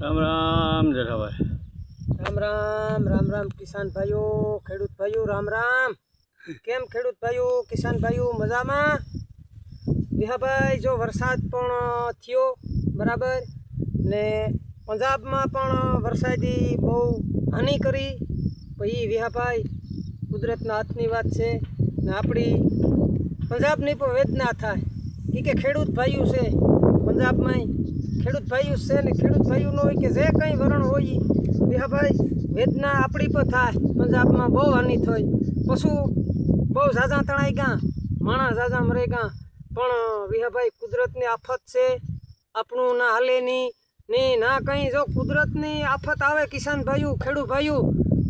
राम राम जेठाभाई। राम राम राम राम किसान भाईओ खेडूत भाईओ राम राम। केम खेडूत भाईओ किसान भाईओ मजा में विहाभाई जो वरसाद पण थयो बराबर ने पंजाब में पण वरसादी बहु हानि करी पई विहाभाई कुदरतना हाथनी वात छे ने आपणी पंजाबनी पण वेदना थाय के खेडूत भाईओ छे पंजाब में खेडूत भाईओ छे ने खेडूत भाईओ नो के जे कई वरण होई विहाभाई वेदना आपणी पर थाय। पंजाब में बहु हानि थई पशु बहु ज़ाज़ा तणाई गया माणस ज़ाज़ा मरे गया पण विहाभाई कुदरतनी आफत छे आपणुं ना हाले नी ना कहीं जो कुदरतनी आफत आवे किसान भाईओ खेडूत भाईओ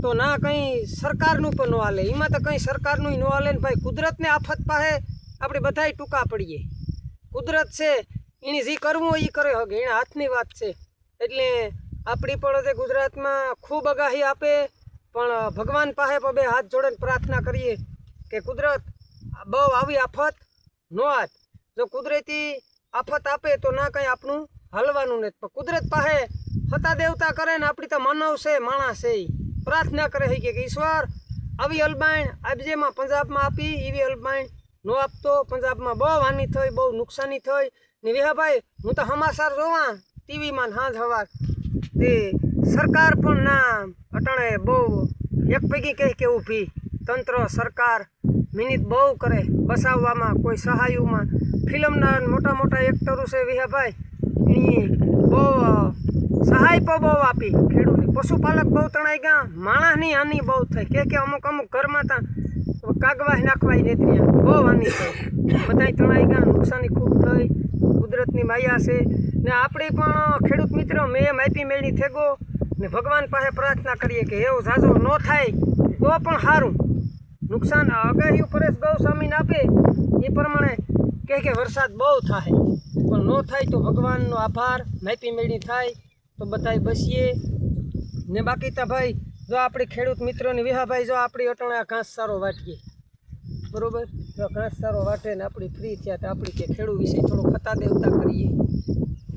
तो ना कहीं सरकारनुं पण न हाले एमां तो कहीं सरकारनुं न हाले ने भाई कुदरतनी आफत पाहे आपणे बधाय टूका पड़ीए। कुदरत छे एने जे करवुं होय ए करे हगे एना हाथनी वात छे एटले आपणी पण जे गुजरातमां खूब आगाही आपे पण भगवान पाहे बे हाथ जोड़ीने प्रार्थना करीए के कुदरत बहु आवी आफत न आवे। जो कुदरती आफत आपे तो ना कहीं आपणुं हलवानुं नहीं पण कुदरत पाहे हता देवता करे ने आपणी तो मानव छे माणस छे प्रार्थना करे के ईश्वर आवी हलबाण आपजे में पंजाब में आपी एवी हलबाण न आपतो। पंजाब में बहु हानि थई बहु नुकसानी थई ने विहाभाई हूँ तो समाचार जोवा टीवी में हांज हवार ते सरकार पण ना अटाणे बहु एक पैकी कही के ऊभी तंत्र सरकार मिनिट बहु करे बसाववामां कोई सहायुमां फिल्मना मोटा मोटा एक्टरो छे विहाभाई एनी बहु सहाय पर बहु आपी खेडूतने पशुपालक बहु तणाई गया माणसनी हानि बहु थई के अमुक अमुक घरमां ता कागवाही नाखवाई नेत्रिया बहु हानि थई बधाय तणाई गया नुकसानी खूब थई कुदरतनी माया छे ने आपणे पण खेडूत मित्रों मेम आपी मेळनी थेगो ने भगवान पासे प्रार्थना करीए के एवो जाजो न थाय तो पण सारूं नुकसान आगाही परेश गोस्वामी आपे ए प्रमाणे के वरसाद बहु थाय पण न थाय तो भगवाननो आभार मापी मेळनी थाय तो बधाय बसीए ने बाकी तो भाई जो आपणे खेडूत मित्रोनी विहाभाई जो आपणी अटाणे घास सारो वाटीए बरोबर जो घास सारो वाटे ने आपणी फ्री थया तो आपणी के खेडू विषय थोड़ो खता देवता करीए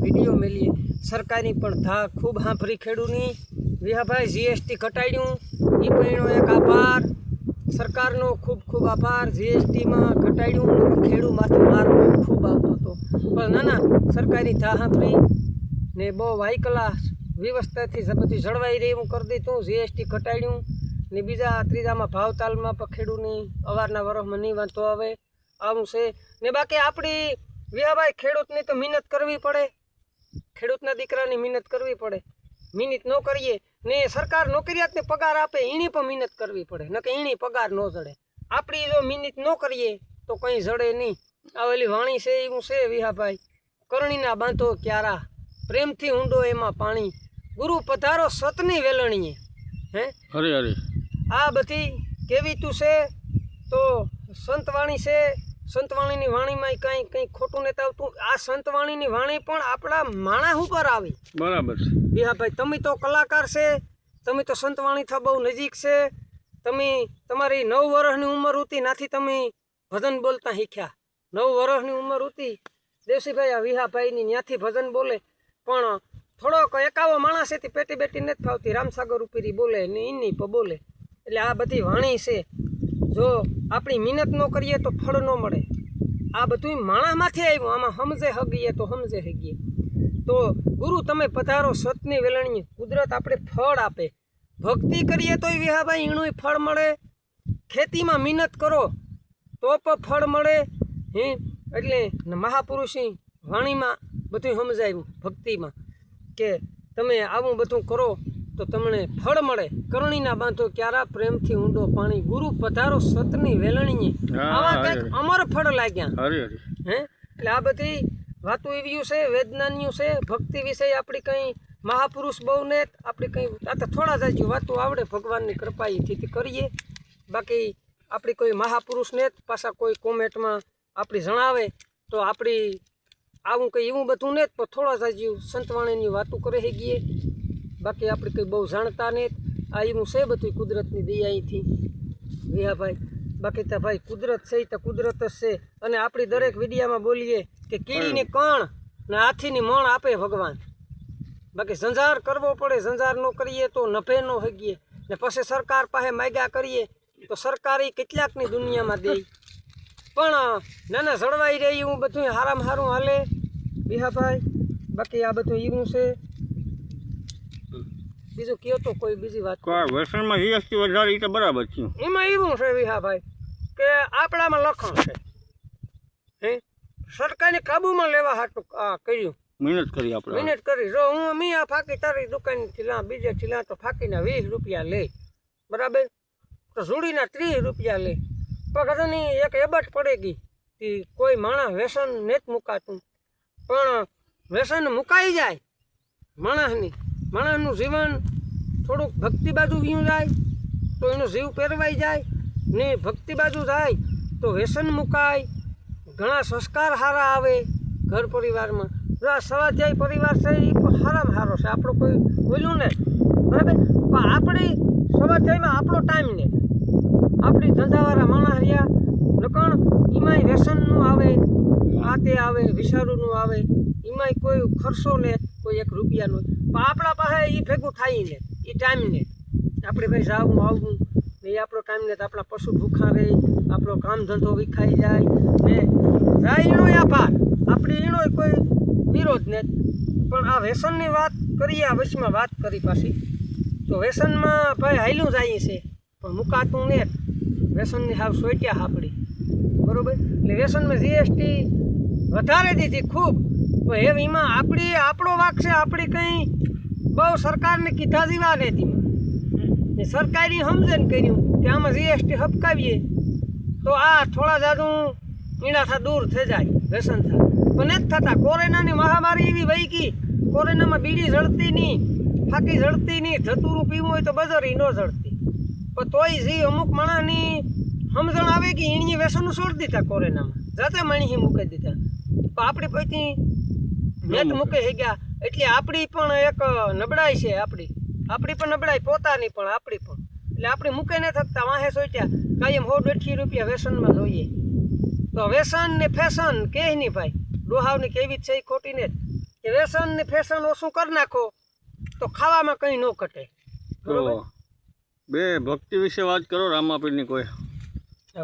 विडियो मेलीए। सरकारी पण था खूब हांफरी खेडूनी विहाभाई जीएसटी घटाड्युं ई पणनो एक आभार सरकारनो खूब खूब आभार। जीएसटी में घटाड्युं खेडू माथे मार खूब आवतो तो पण ना सरकारी था हांफरी ने बहु हाई क्लास व्यवस्थाथी बधुं जळवाई रहे एवुं कर दीधुं। जीएसटी घटाड्युं ने बीजा त्रीजामां भावतालमां पण खेडूनी अवारनवार नहीं वांधो आवे आवुं छे ने बाकी आपणी विहाभाई खेडूतने तो मेहनत करवी पड़े खेडूतना दीकरानी मेहनत करवी पड़े मेहनत न करीए ने सरकार नौकरियातने पगार आपे एनी पण मेहनत करवी पड़े न के एनी पगार न जड़े आपणी जो मेहनत न करीए तो कहीं जड़े नहीं। आवेली वाणी छे एवुं छे विहाभाई करણીના બાંધો ક્યારા प्रेमथी ઊંડો एमां पाणी गुरु पधारो सतनी वेलणीए हे हरे हरे आ बधी केवी तू छे तो संतवाणी छे संतवाणीनी वाणीमां कहीं कहीं खोटું નથી આવતું। आ संतवाणीनी वाणी पण आपणा माणस उपर आवी बराबर छे विहाभाई तमे तो कलाकार छे तमे तो संतवाणी था बहु नजीक छे तमे तमारी 9 वर्षनी उमर होती नाथी तमे भजन बोलता शीख्या 9 वर्षनी उमर होती देवसीभाई आ विहाभाईनी न्याथी भजन बोले पण थोड़ोक एकावो माणस है पेटी बेटी नहीं फावती रामसागर उपरी बोले ने इन्नी पर बोले एटले आ बधी वाणी छे जो आपणी मेहनत न करीए तो फळ न मळे आ बधुं माणस माथी आव्युं आमां समजे हगीए तो समजे हगीए तो गुरु तमे पधारो सतनी वेलणीए कुदरत आपणे फळ आपे भक्ति करीए तोय विहाभाई एनुंय फळ मळे खेती में मेहनत करो तो पण फळ मळे हे एटले महापुरुषनी वाणी में बधुं समजाव्युं भक्ति में के तमे आवुं बधुं करो तो तमने फळ मळे करણીના બાંધો ક્યારા प्रेमथी ઊંડો पाणी गुरु पधारो सतनी वेलणीए आवा कंईक अमर फळ लाग्या हरे हरे हे એટલે આ બધી વાતો એવી છે વેદનાની છે ભક્તિ વિશે આપણી કંઈ મહાપુરુષ બહુ ને આપણી કંઈ આ તો થોડા જાજુ વાતો આવડે ભગવાનની કૃપાથી કરીએ બાકી આપણી કોઈ મહાપુરુષ ને પાછા કોઈ કોમેન્ટમાં આપણી જણાવે તો આપણી આવું કંઈ એવું બધું ને પણ થોડા જાજુ સંતવાણીની વાતો કરે હેગીએ बाकी आपणे कंई बहु जाणता नहीं आ एवं से बधुं कुदरतनी दयाथी विहाभाई बाकी तो भाई कुदरत से तो कुदरत से अने आपणी दरेक विडिया में बोलीए कि कीड़ी ने कण ने हाथी नी मण आपे भगवान બાકી ઝંઝાર કરવો પડે, ઝંઝાર ન કરીએ તો નભે ન હગીએ ને પછી સરકાર પાસે માગ્યા કરીએ તો સરકારી કેટલાકની દુનિયામાં દે પણ નાના જળવાઈ રહી હું બધું હારામાં હારું હાલે વિહાભાઈ. બાકી આ બધું એવું છે. બીજું કયો તો કોઈ બીજી વાત કોઈ વ્યસનમાં જીએસટી વધારી તો બરાબર છે. એમાં એવું છે વિહાભાઈ કે આપણામાં લખણ છે હે સરકારને કાબૂમાં લેવા હાટું આ કર્યું, મહેનત કરી આપણે. મહેનત કરી. જો હું મી આ ફાકી તારી દુકાનથી લા બીજેથી લા તો ફાકીના 20 રૂપિયા લે બરાબર, તો જોડીના 30 રૂપિયા લે. પણ કદાની એક એબટ પડે ગઈ કે કોઈ માણસ વ્યસન નથી મુકાતું, પણ વ્યસન મુકાઈ જાય માણસનું જીવન થોડુંક ભક્તિ બાજુ વ્યું જાય તો એનો જીવ પહેરવાઈ જાય ને ભક્તિ બાજુ જાય તો વ્યસન મુકાય. ઘણા સંસ્કાર સારા આવે ઘર પરિવારમાં. જો આ સ્વાધ્યાય પરિવાર છે એ સારામાં સારો છે, આપણો કોઈ બોલ્યું ને બરાબર. પણ આપણી સ્વાધ્યાયમાં આપણો ટાઈમ ને આપણી ધંધાવાળા માણસ રહ્યા નકણ એમાંય વ્યસનનું આવે, આ તે આવે, વિષારુનું આવે, એમાંય કોઈ ખર્ચો ને કોઈ 1 રૂપિયાનો. પણ આપણા પાસે એ ભેગું થાય ને એ ટાઈમ ને આપણે ભાઈ જાવું આવવું ને એ આપણો ટાઈમ ને તો આપણા પશુ ભૂખા રહે, આપણો કામ ધંધો વિખાઈ જાય ને જાય એનો આભાર, આપણી એનો કોઈ વિરોધ ને. પણ આ વ્યસનની વાત કરીએ, આ વચમાં વાત કરી પાછી તો વ્યસનમાં ભાઈ હાલ્યું જાય છે પણ મુકાતું ને વ્યસનની હાવ સોટ્યા આપણી બરાબર. એટલે વ્યસનમાં જીએસટી વધારે દીધી ખૂબ, પણ હવે એમાં આપણો વાક છે. આપણી કંઈ બહુ સરકારને કીધા જેવા રહેતી ને સરકારી સમજણ કર્યું કે આમાં જીએસટી હપકાવીએ તો આ થોડા જાદું ઈણાથા દૂર થઈ જાય, વ્યસન થાય પણ નથી થતા. કોરોનાની મહામારી એવી વહી ગઈ, કોરોનામાં બીડી જળતી નહીં, ફાંકી જળતી નહીં, ધતુરું પીવું હોય તો બજારી ન જળતી. પણ તોય જે અમુક માણસની સમજણ આવે કે એણીએ વ્યસન છોડી દીધા કોરોનામાં, જાતે માણી મૂકી દીધા. પણ આપણી પૈકી નેટ મૂકી ગયા એટલે આપણી પણ એક નબળાઈ છે. આપણી પણ નબળાઈ પોતાની પણ આપણી પણ. એટલે આપણે મૂકે ન થકતા વાહે સોચ્યા કાયમ 100-150 રૂપિયા વ્યસનમાં જોઈએ. તો વ્યસન ને ફેશન કે નહીં ભાઈ, ડોહાવની કેવી છે એ ખોટી ને કે વ્યસન ને ફેશન ઓછું કરી નાખો તો ખાવામાં કંઈ ન ઘટે બરોબર. બે ભક્તિ વિશે વાત કરો રામાપીરની. કોઈ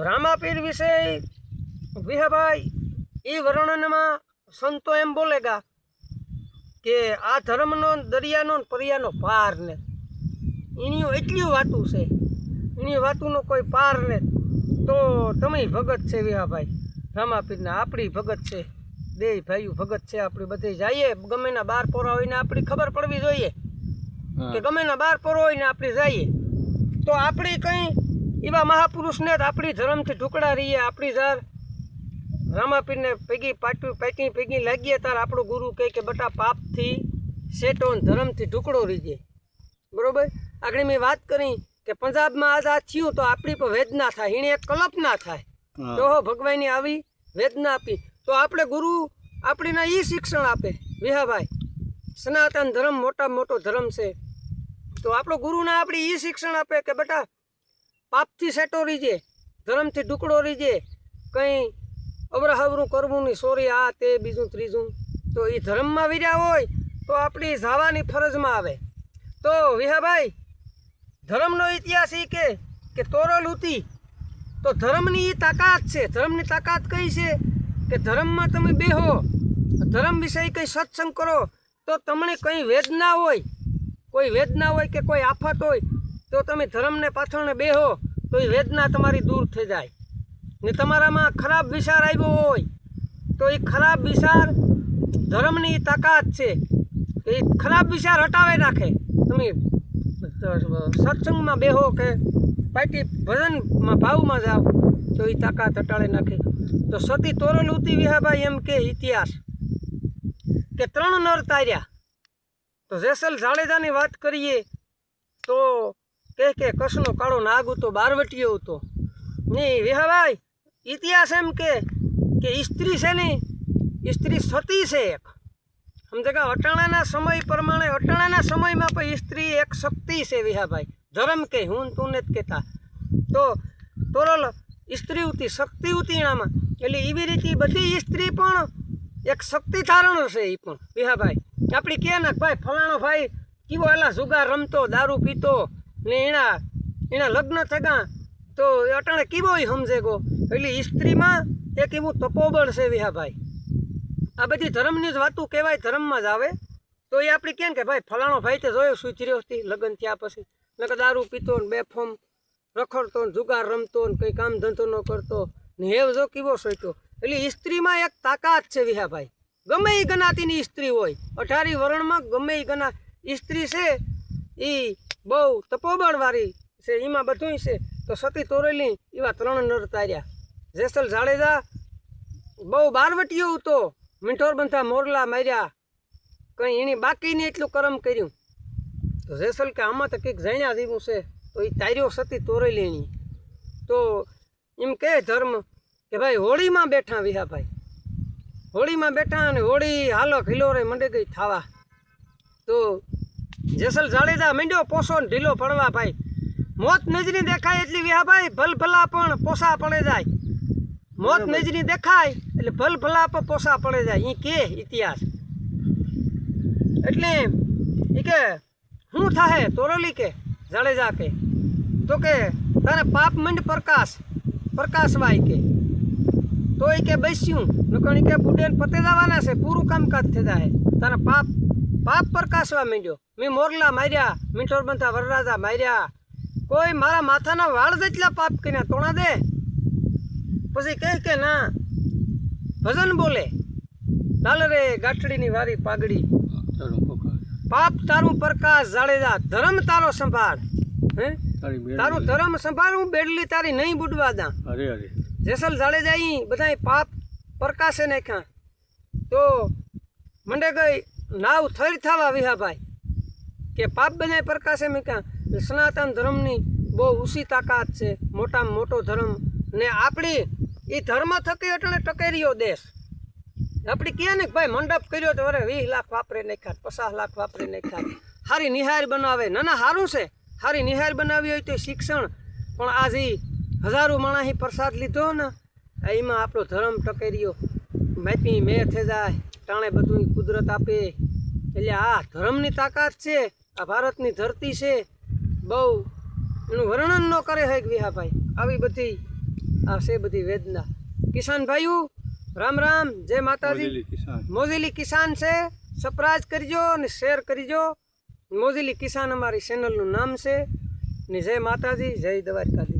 રામાપીર વિશે વિહાભાઈ એ વર્ણનમાં સંતો એમ બોલેગા કે આ ધર્મનો દરિયાનો પરિયાનો પાર ને એની એટલી વાતું છે, એની વાતુંનો કોઈ પાર ને. તો તમે ભગત છે વિહાભાઈ રામાપીરના, આપણી ભગત છે, બે ભાઈઓ ભગત છે. આપણે બધે જઈએ ગમેના 12 પોરા હોય ને આપણી ખબર પડવી જોઈએ કે ગમેના 12 પોરો હોય ને આપણે જઈએ તો આપણી કંઈ એવા મહાપુરુષને આપણી ધર્મથી ઢુકડા રહીએ. આપણી જાર રામાપીરને પૈકી પાટી પૈકી લાગીએ તાર આપણો ગુરુ કહે કે બટા પાપથી સેટો ધર્મથી ઢુકડો રહીજે બરાબર. આગળ મેં વાત કરી કે પંજાબમાં આઝાદ થયું તો આપણી પર વેદના થાય, એને એક કલ્પના થાય તો ભગવાનની આવી વેદના આપી તો આપણે ગુરુ આપણને એ શિક્ષણ આપે વિહાભાઈ. સનાતન ધર્મ મોટામાં મોટો ધર્મ છે તો આપણો ગુરુને આપણે એ શિક્ષણ આપે કે બેટા પાપથી સેટો રહીજે, ધર્મથી ઢુકડો રહીજે, કંઈ અવરાહવરું કરવું નહીં, સોરી આ તે બીજું ત્રીજું. તો એ ધર્મમાં વીર્યા હોય તો આપણી જવાની ફરજમાં આવે. તો વિહાભાઈ ધર્મનો ઇતિહાસ એ કે તોરલ ઉતી તો ધર્મની એ તાકાત છે. ધર્મની તાકાત કઈ છે કે ધર્મમાં તમે બેહો, ધર્મ વિશે કંઈ સત્સંગ કરો તો તમને કંઈ વેદના હોય, કોઈ વેદના હોય કે કોઈ આફત હોય તો તમે ધર્મને પાછળને બેહો તો એ વેદના તમારી દૂર થઈ જાય. ને તમારામાં ખરાબ વિચાર આવ્યો હોય તો એ ખરાબ વિચાર ધર્મની તાકાત છે, એ ખરાબ વિચાર હટાવી નાખે. તમે સત્સંગમાં બેહો કે પાર્ટી ભજનમાં ભાવમાં જાઓ તો એ તાકાત હટાવી નાખે. તો સતી તોરલુતી વિહાભાઈ એમ કે ઇતિહાસ કે 3 નર તાર્યા. તો જેસલ જાડેજાની વાત કરીએ તો કે કસનો કાળો નાગ હતો, બારવટીયો હતો નહીં વિહાભાઈ. ઇતિહાસ એમ કે સ્ત્રી છે ને, સ્ત્રી સતી છે એક. સમજે કે અટાણાના સમય પ્રમાણે અટાણાના સમયમાં પણ સ્ત્રી એક શક્તિ છે વિહાભાઈ. ધર્મ કે હું તું ને જ કહેતા તો તોરલ સ્ત્રી ઉતી શક્તિ ઉતી એનામાં. એટલે એવી રીતે બધી સ્ત્રી પણ એક શક્તિ ધારણ છે એ પણ વિહાભાઈ. આપણી કે ને ભાઈ ફલાણો ભાઈ કેવો એલા જુગાર રમતો દારૂ પીતો ને એના લગ્ન થયા તો અટાણે કેવો સમજે ગો એટલે સ્ત્રીમાં એક એવું તપોબળ છે વિહાભાઈ આ બધી ધર્મની જ વાતું કહેવાય ધર્મમાં જ આવે તો એ આપણે કેમ કે ભાઈ ફલાણો ભાઈ તો જોયો સુધર્યો હતી લગ્ન થયા પછી નકર દારૂ પીતો ને બેફોમ રખડતો ને જુગાર રમતો ને કંઈ કામ ધંધો ન કરતો ને હેવ જો કેવો સોચ્યો એટલે સ્ત્રીમાં એક તાકાત છે વિહાભાઈ ગમે એ ગણાતીની સ્ત્રી હોય 18 વર્ણમાં ગમે એ ગણા સ્ત્રી છે એ બહુ તપોબળવાળી છે એમાં બધું છે તો સતી તોરેલી એવા 3 નર તાર્યા જેસલ જાડેજા બહુ બારવટીયો હતો મીંઠોર બંધા મોરલા માર્યા કંઈ એની બાકી નહીં એટલું કરમ કર્યું તો જેસલ કે આમાં તો કંઈક જાણ્યા જેવું છે તો એ તાર્યો સતી તોરેલી એની તો એમ કહે ધર્મ કે ભાઈ હોળીમાં બેઠા વિહાભાઈ હોળીમાં બેઠા અને હોળી હાલો ખિલોરે મંડે ગઈ થાવા તો જેસલ જાડેજા માંડ્યો પોસો ને ઢીલો પડવા ભાઈ મોત નજરી દેખાય એટલી વિહાભાઈ ભલભલા પણ પોસા પડે જાય મોત નજરી દેખાય એટલે ભલભલા પણ પોસા પડે જાય એ કે ઇતિહાસ એટલે એ કે શું થાય તોરલી કે જાડેજા કે તો કે તારે પાપ મંડ પ્રકાશવાય કે તો એ કે બેસ્યું નકણી કે બુડેન પતે જવાના છે પૂરું કામકાજ થઈ જાય તારા પાપ પ્રકાશવા માંડ્યો મેં મોરલા માર્યા મીઠોર બંધા વરરાજા માર્યા કોઈ મારા માથાના વાળ જેટલા પાપ કર્યા તોણા દે પછી કહે કે ના ભજન બોલે લાલ રે ગાંઠડીની વારી પાઘડી પાપ તારું પ્રકાશ જાડેજા ધર્મ તારો સંભાળ હે તારું ધર્મ સંભાળ હું બેડલી તારી નહીં બુડવા દા અરે અરે જેસલ જાડેજા ઈ બધા પાપ પ્રકાશે નાખ્યા તો મંડે ગઈ નાવ થરી થવા વિહાભાઈ કે પાપ બધા પ્રકાશે મૂક્યા સનાતન ધર્મની બહુ ઊંચી તાકાત છે મોટામાં મોટો ધર્મ ને આપણી એ ધર્મ થકી એટલે ટકેરિયો દેશ આપણી કહે ને ભાઈ મંડપ કર્યો તો અરે 20 લાખ વાપરે નાખ્યા 50 લાખ વાપરે નાખ્યા સારી નિહાર બનાવે ના સારું છે સારી નિહાર બનાવી હોય તો શિક્ષણ પણ આજે હજારો માણસ પ્રસાદ લીધો ને એમાં આપણો ધર્મ ટકેરિયો માપી મેં થઈ જાય ટાણે બધું કુદરત આપે એટલે આ ધર્મની તાકાત છે આ ભારતની ધરતી છે બહુ એનું વર્ણન ન કરે હે વિહાભાઈ આવી બધી આ છે બધી વેદના કિસાન ભાઈઓ રામ રામ જય માતાજી મોજીલી કિસાન છે સબસ્ક્રાઇબ કરજો અને શેર કરજો મોજીલી કિસાન અમારી ચેનલનું નામ છે ને જય માતાજી જય દ્વારકાધીશ